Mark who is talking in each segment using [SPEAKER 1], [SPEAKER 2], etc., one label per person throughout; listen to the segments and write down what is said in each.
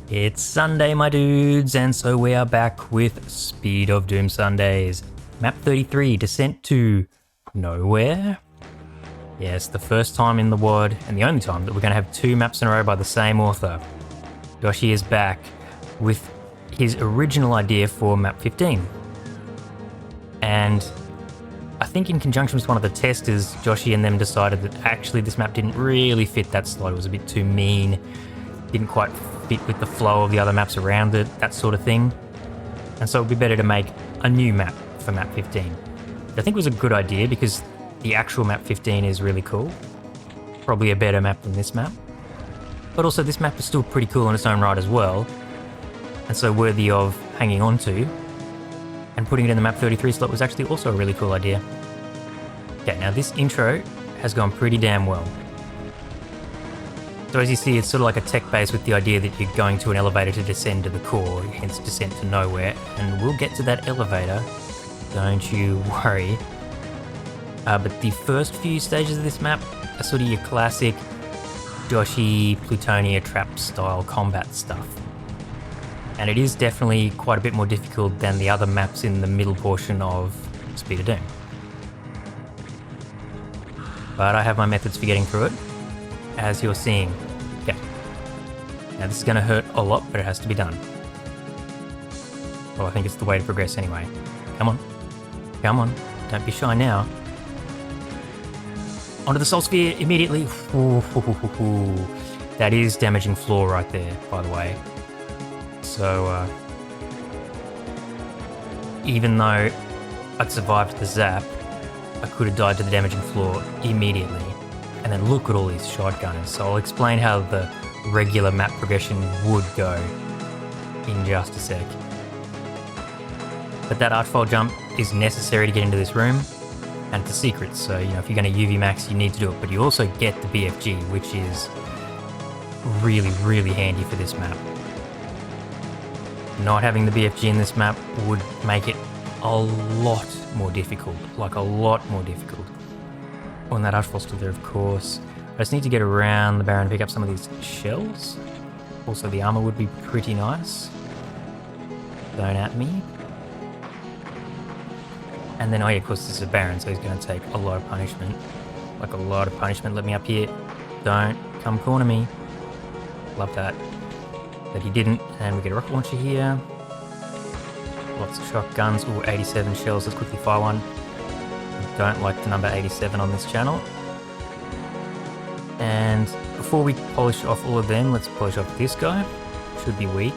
[SPEAKER 1] It's Sunday, my dudes, and so we are back with Speed of Doom Sundays. Map 33, Descent to Nowhere. Yes, the first time in the WAD, and the only time that we're going to have two maps in a row by the same author. Joshy is back with his original idea for map 15. And I think in conjunction with one of the testers, Joshy and them decided that actually this map didn't really fit that slot. It was a bit too mean, didn't quite fit with the flow of the other maps around it, that sort of thing. And so it would be better to make a new map for map 15. I think it was a good idea because the actual map 15 is really cool. Probably a better map than this map. But also this map is still pretty cool in its own right as well. And so worthy of hanging on to. And putting it in the map 33 slot was actually also a really cool idea. Okay, now this intro has gone pretty damn well. So as you see, it's sort of like a tech base with the idea that you're going to an elevator to descend to the core, hence Descent to Nowhere, and we'll get to that elevator, don't you worry. But the first few stages of this map are sort of your classic Joshy, Plutonia trap style combat stuff. And it is definitely quite a bit more difficult than the other maps in the middle portion of Speed of Doom. But I have my methods for getting through it, as you're seeing. Okay. Now this is going to hurt a lot, but it has to be done. Well, I think it's the way to progress anyway. Come on. Come on. Don't be shy now. Onto the Soul Sphere immediately. Ooh. That is damaging floor right there, by the way. So, even though I'd survived the zap, I could have died to the damaging floor immediately. And then look at all these shotgunners. So I'll explain how the regular map progression would go in just a sec. But that artfile jump is necessary to get into this room, and it's a secret. So, you know, if you're going to UVMax, you need to do it. But you also get the BFG, which is really, really handy for this map. Not having the BFG in this map would make it a lot more difficult, like a lot more difficult. Oh, and that artfall's still there, of course. I just need to get around the barren and pick up some of these shells. Also, the armor would be pretty nice. Don't at me. And then, oh yeah, of course, this is a baron, so he's going to take a lot of punishment. Like a lot of punishment. Let me up here. Don't come corner me. Love that. But he didn't, and we get a rocket launcher here. Lots of shotguns. Ooh, 87 shells. Let's quickly fire one. Don't like the number 87 on this channel. And before we polish off all of them, let's polish off this guy. Should be weak.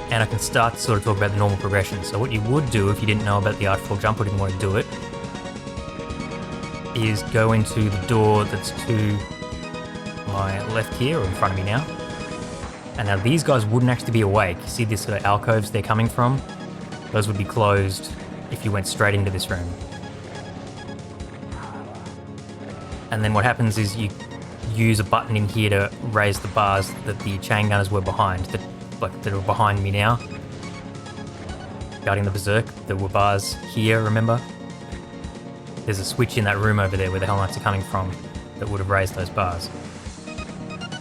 [SPEAKER 1] And I can start to sort of talk about the normal progression. So what you would do if you didn't know about the artful jump or didn't want to do it is go into the door that's to my left here, or in front of me now. And now these guys wouldn't actually be awake. You see these sort of alcoves they're coming from? Those would be closed if you went straight into this room. And then what happens is you use a button in here to raise the bars that the chain gunners were behind, that are behind me now. Guarding the Berserk, there were bars here, remember? There's a switch in that room over there where the Hell Knights are coming from that would have raised those bars.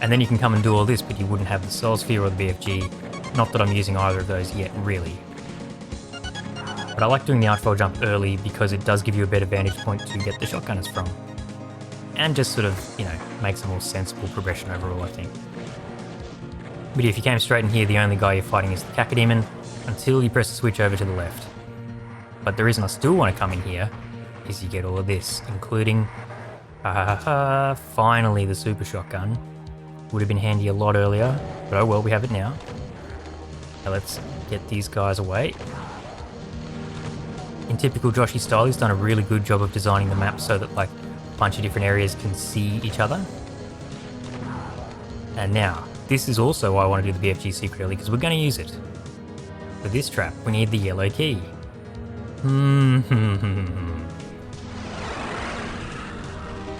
[SPEAKER 1] And then you can come and do all this, but you wouldn't have the Soul Sphere or the BFG. Not that I'm using either of those yet, really. But I like doing the artfall jump early because it does give you a better vantage point to get the shotgunners from. And just sort of, you know, makes a more sensible progression overall, I think. But if you came straight in here, the only guy you're fighting is the Cacodemon until you press the switch over to the left. But the reason I still want to come in here is you get all of this, including, finally the super shotgun. Would have been handy a lot earlier, but oh well, we have it now. Now let's get these guys away. In typical Joshy style, he's done a really good job of designing the map so that like a bunch of different areas can see each other. And now, this is also why I want to do the BFG secretly, because we're going to use it. For this trap, we need the yellow key.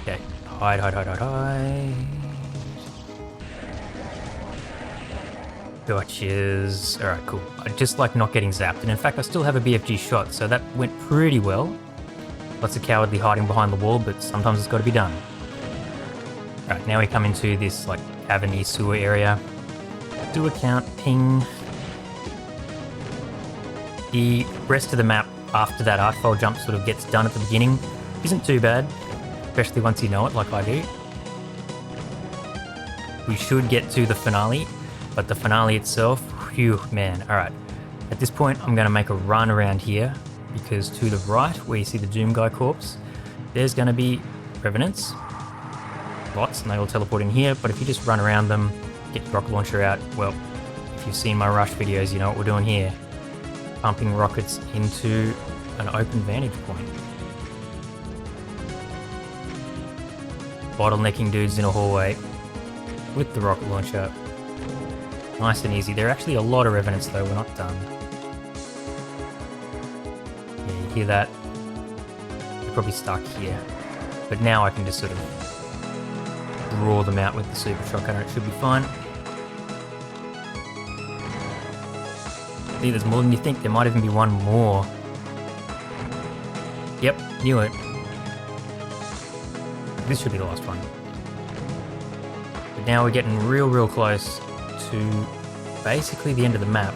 [SPEAKER 1] Okay, hide. Gotchas. Alright, cool. I just like not getting zapped, and in fact I still have a BFG shot, so that went pretty well. Lots of cowardly hiding behind the wall, but sometimes it's got to be done. Alright, now we come into this like cavern sewer area. do a count, ping. The rest of the map after that archfold jump sort of gets done at the beginning isn't too bad, especially once you know it like I do. We should get to the finale, but the finale itself, whew, man. Alright, at this point I'm going to make a run around here, because to the right, where you see the Doom Guy corpse, there's going to be Revenants. Lots, and they all teleport in here, but if you just run around them, get your rocket launcher out, well, if you've seen my rush videos, you know what we're doing here. Pumping rockets into an open vantage point. Bottlenecking dudes in a hallway with the rocket launcher. Nice and easy. There are actually a lot of Revenants though, we're not done. Yeah, you hear that? They're probably stuck here. But now I can just sort of draw them out with the super shotgun and it should be fine. See, there's more than you think. There might even be one more. Yep, knew it. This should be the last one. But now we're getting real close to basically the end of the map.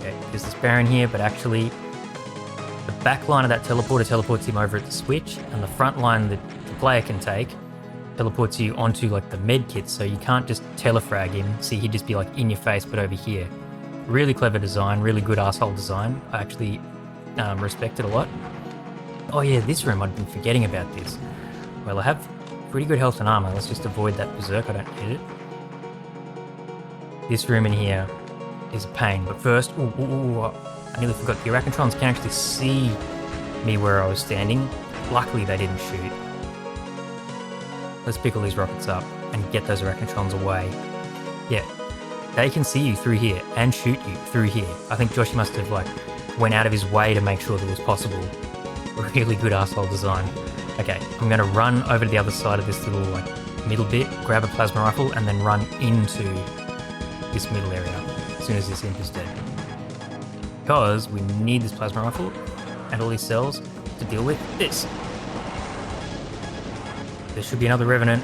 [SPEAKER 1] Okay, there's this Baron here, but actually the back line of that teleporter teleports him over at the switch, and the front line that the player can take teleports you onto like the med kit, so you can't just telefrag him. See, he'd just be like in your face, but over here. Really clever design, really good asshole design. I actually respect it a lot. Oh yeah, this room, I'd been forgetting about this. Well, I have pretty good health and armor. Let's just avoid that berserk, I don't need it. This room in here is a pain, but first, I nearly forgot. The Arachnotrons can actually see me where I was standing. Luckily, they didn't shoot. Let's pick all these rockets up and get those Arachnotrons away. Yeah, they can see you through here and shoot you through here. I think Joshy must have like went out of his way to make sure that was possible. Really good asshole design. Okay, I'm gonna run over to the other side of this little like middle bit, grab a plasma rifle, and then run into this middle area as soon as this imp is dead. Because we need this plasma rifle and all these cells to deal with this. There should be another Revenant.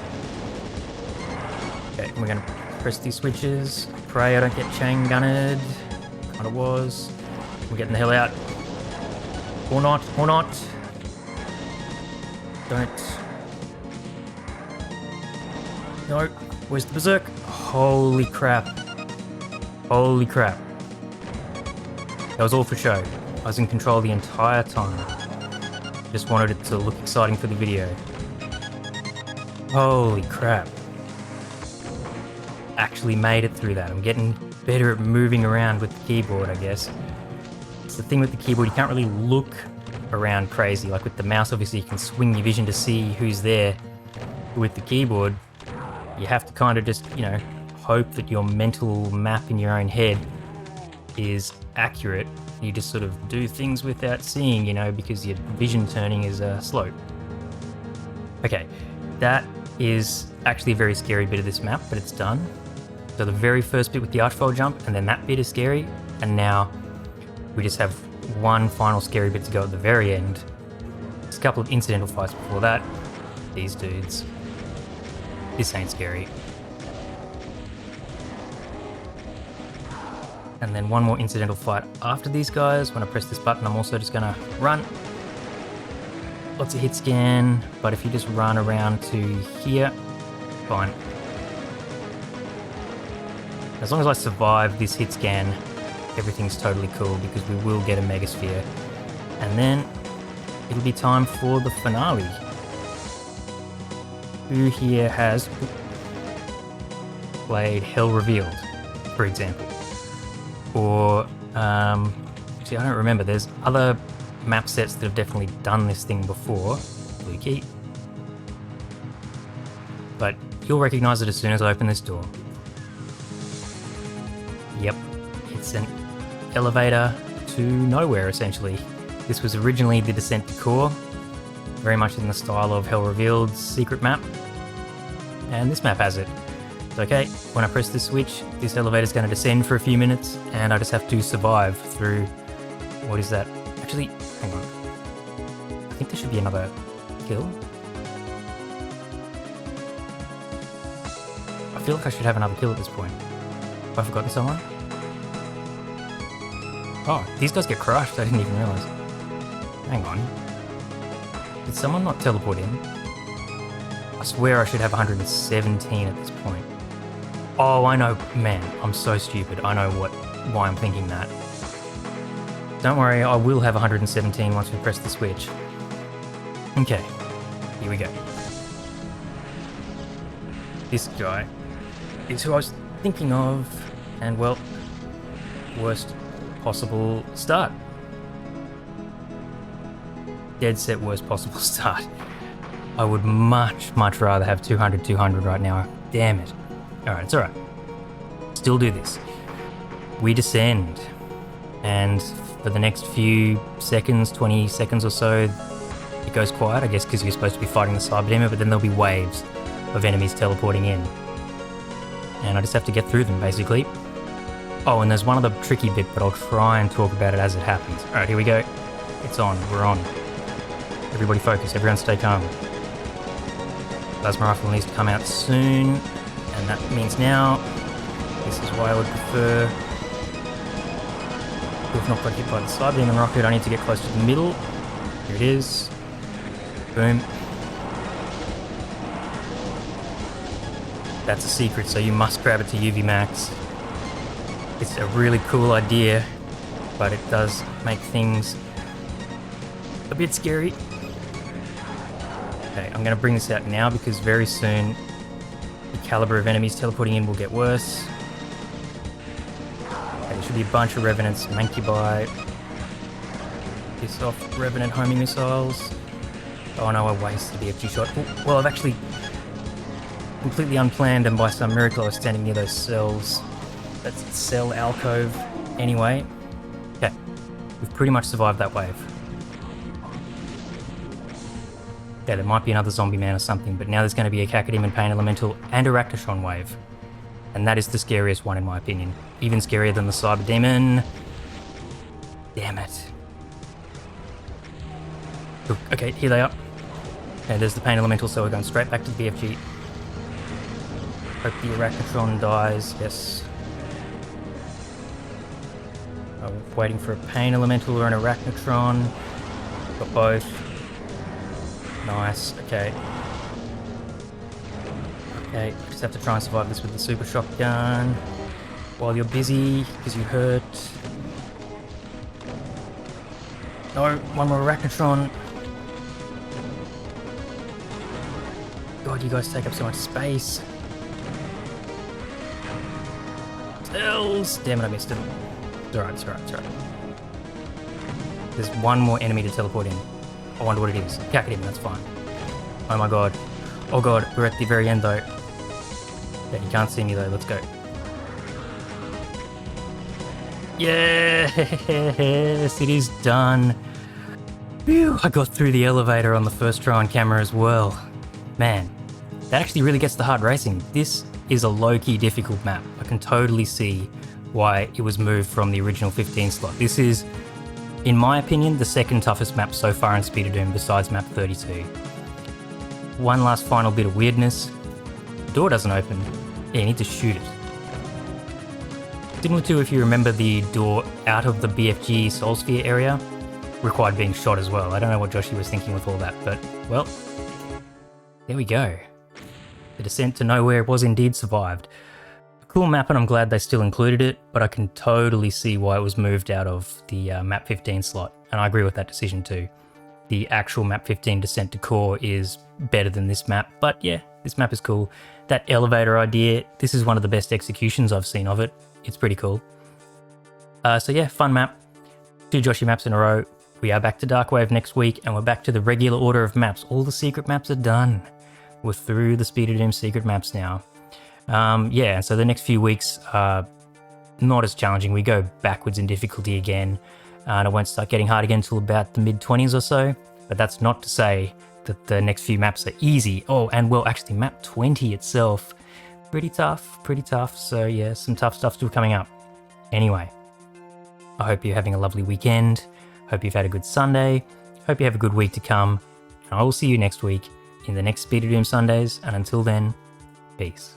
[SPEAKER 1] Okay, we're gonna press these switches. Pray I don't get chain gunned. Kinda was. We're getting the hell out. Or not, or not. Don't. No, where's the berserk? Holy crap. Holy crap. That was all for show. I was in control the entire time. Just wanted it to look exciting for the video. Holy crap. Actually made it through that. I'm getting better at moving around with the keyboard, I guess. It's the thing with the keyboard, you can't really look around crazy. Like with the mouse, obviously you can swing your vision to see who's there. But with the keyboard, you have to kind of just, you know, hope that your mental map in your own head is accurate. You just sort of do things without seeing, you know, because your vision turning is slow. Okay, that is actually a very scary bit of this map, but it's done. So the very first bit with the archfold jump, and then that bit is scary, and now we just have one final scary bit to go at the very end. There's a couple of incidental fights before that. These dudes. This ain't scary. And then one more incidental fight after these guys. When I press this button, I'm also just gonna run. Lots of hit scan, but if you just run around to here, fine. As long as I survive this hit scan, everything's totally cool because we will get a Megasphere. And then it'll be time for the finale. Who here has played Hell Revealed, for example? Or, actually I don't remember, there's other map sets that have definitely done this thing before. Blue key. But you'll recognize it as soon as I open this door. Yep, it's an elevator to nowhere, essentially. This was originally the Descent to Core, very much in the style of Hell Revealed's secret map. And this map has it. It's okay, when I press this switch, this elevator's going to descend for a few minutes, and I just have to survive through... What is that? Actually, hang on. I think there should be another kill. I feel like I should have another kill at this point. Have I forgotten someone? Oh, these guys get crushed. I didn't even realize. Hang on. Did someone not teleport in? I swear I should have 117 at this point. Oh, I know. Man, I'm so stupid. I know why I'm thinking that. Don't worry, I will have 117 once we press the switch. Okay, here we go. This guy is who I was thinking of, and well, worst possible start. Dead set worst possible start. I would much rather have 200 right now. Damn it. Alright, it's alright. Still do this. We descend, and for the next few seconds, 20 seconds or so, it goes quiet, I guess because you're supposed to be fighting the cyber demon, but then there'll be waves of enemies teleporting in. And I just have to get through them, basically. Oh, and there's one other tricky bit, but I'll try and talk about it as it happens. Alright, here we go. It's on. We're on. Everybody focus. Everyone stay calm. Plasma rifle needs to come out soon, and that means now. This is why I would prefer... If not got hit by the cyber demon rocket, I need to get close to the middle. Here it is. Boom. That's a secret, so you must grab it to UVMax. It's a really cool idea, but it does make things a bit scary. Okay, I'm going to bring this out now because very soon the caliber of enemies teleporting in will get worse. Okay, there should be a bunch of Revenants. Mancubi. Piss off, Revenant homing missiles. Oh no, I wasted the FG shot. Oh, well, I've actually completely unplanned, and by some miracle I was standing near those cells. That's cell alcove. Anyway, okay, we've pretty much survived that wave. Yeah, there might be another zombie man or something, but now there's going to be a Cacodemon Pain Elemental and a Arachnotron wave. And that is the scariest one in my opinion. Even scarier than the Cyber Demon. Damn it. Ooh, okay, here they are. Okay, there's the Pain Elemental, so we're going straight back to the BFG. Hope the Arachnotron dies, yes. I'm waiting for a Pain Elemental or an Arachnotron. Got both. Nice, okay. Okay, just have to try and survive this with the super shotgun while you're busy, because you hurt. No, one more Arachnotron. God, you guys take up so much space. Cells! Damn it, I missed it. It's alright, it's alright, it's alright. There's one more enemy to teleport in. I wonder what it is. Cacodemon, that's fine. Oh my god. Oh god, we're at the very end though. Yeah, you can't see me though, let's go. Yes, it is done. Phew, I got through the elevator on the first try on camera as well. Man, that actually really gets the heart racing. This is a low-key difficult map. I can totally see why it was moved from the original 15 slot. This is, in my opinion, the second toughest map so far in Speed of Doom besides map 32. One last final bit of weirdness. The door doesn't open. Yeah, you need to shoot it. Similar to, if you remember, the door out of the BFG Soul Sphere area, required being shot as well. I don't know what Joshy was thinking with all that, but, well, there we go. The descent to nowhere was indeed survived. A cool map, and I'm glad they still included it, but I can totally see why it was moved out of the map 15 slot, and I agree with that decision too. The actual map 15 descent to core is better than this map, but yeah, this map is cool. That elevator idea, this is one of the best executions I've seen of it. It's pretty cool. So yeah, fun map. 2 Joshy maps in a row. We are back to Darkwave next week, and we're back to the regular order of maps. All the secret maps are done. We're through the Speed of Doom secret maps now. Yeah, and so the next few weeks are not as challenging. We go backwards in difficulty again, and it won't start getting hard again until about the mid-20s or so. But that's not to say that the next few maps are easy. Oh, and well, actually, map 20 itself, pretty tough. So yeah, some tough stuff still coming up. Anyway, I hope you're having a lovely weekend. Hope you've had a good Sunday. Hope you have a good week to come. And I will see you next week in the next Speed of Doom Sundays. And until then, peace.